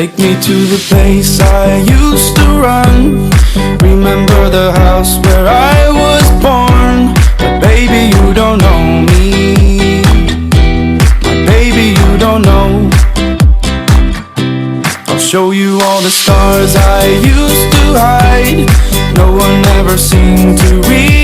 Take me to the place I used to run. Remember the house where I was born. But baby, you don't know me. My baby, you don't know. I'll show you all the stars I used to hide. No one ever seemed to realize